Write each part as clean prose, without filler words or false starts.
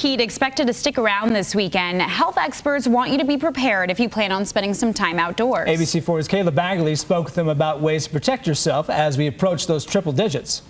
heat expected to stick around this weekend. Health experts want you to be prepared if you plan on spending some time outdoors. ABC4's Kayla Bagley spoke with them about ways to protect yourself as we approach those triple digits.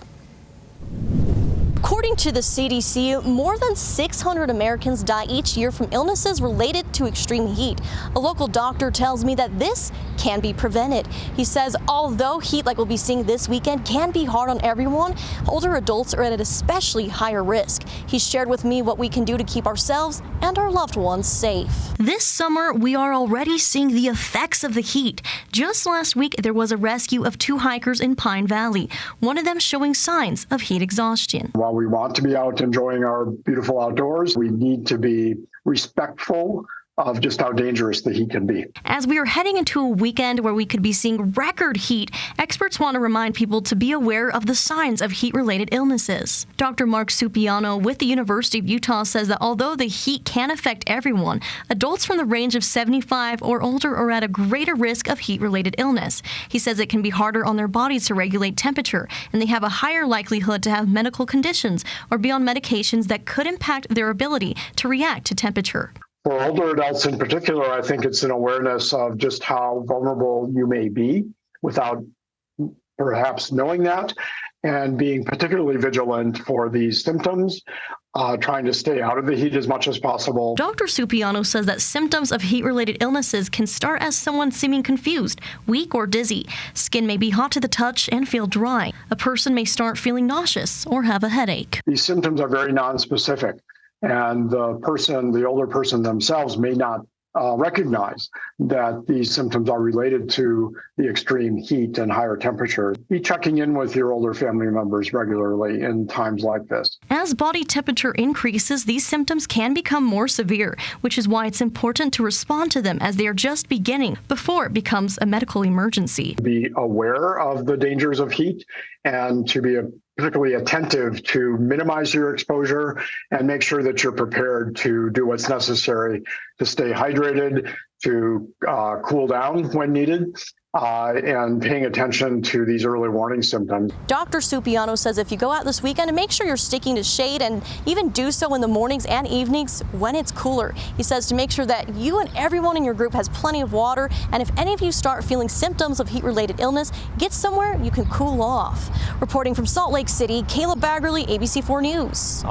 According to the CDC, more than 600 Americans die each year from illnesses related to extreme heat. A local doctor tells me that this can be prevented. He says although heat like we'll be seeing this weekend can be hard on everyone, older adults are at an especially higher risk. He shared with me what we can do to keep ourselves and our loved ones safe. This summer, we are already seeing the effects of the heat. Just last week, there was a rescue of 2 hikers in Pine Valley, one of them showing signs of heat exhaustion. While we want to be out enjoying our beautiful outdoors, we need to be respectful of just how dangerous the heat can be. As we are heading into a weekend where we could be seeing record heat, experts want to remind people to be aware of the signs of heat-related illnesses. Dr. Mark Supiano with the University of Utah says that although the heat can affect everyone, adults from the range of 75 or older are at a greater risk of heat-related illness. He says it can be harder on their bodies to regulate temperature, and they have a higher likelihood to have medical conditions or be on medications that could impact their ability to react to temperature. For older adults in particular, I think it's an awareness of just how vulnerable you may be without perhaps knowing that, and being particularly vigilant for these symptoms, trying to stay out of the heat as much as possible. Dr. Supiano says that symptoms of heat-related illnesses can start as someone seeming confused, weak, or dizzy. Skin may be hot to the touch and feel dry. A person may start feeling nauseous or have a headache. These symptoms are very nonspecific, and the older person themselves may not recognize that these symptoms are related to the extreme heat and higher temperature. Be checking in with your older family members regularly in times like this. As body temperature increases, these symptoms can become more severe, which is why it's important to respond to them as they are just beginning before it becomes a medical emergency. Be aware of the dangers of heat and to be particularly attentive to minimize your exposure and make sure that you're prepared to do what's necessary to stay hydrated, to cool down when needed, and paying attention to these early warning symptoms. Dr. Supiano says if you go out this weekend, make sure you're sticking to shade and even do so in the mornings and evenings when it's cooler. He says to make sure that you and everyone in your group has plenty of water, and if any of you start feeling symptoms of heat-related illness, get somewhere you can cool off. Reporting from Salt Lake City, Kayla Bagley, ABC4 News.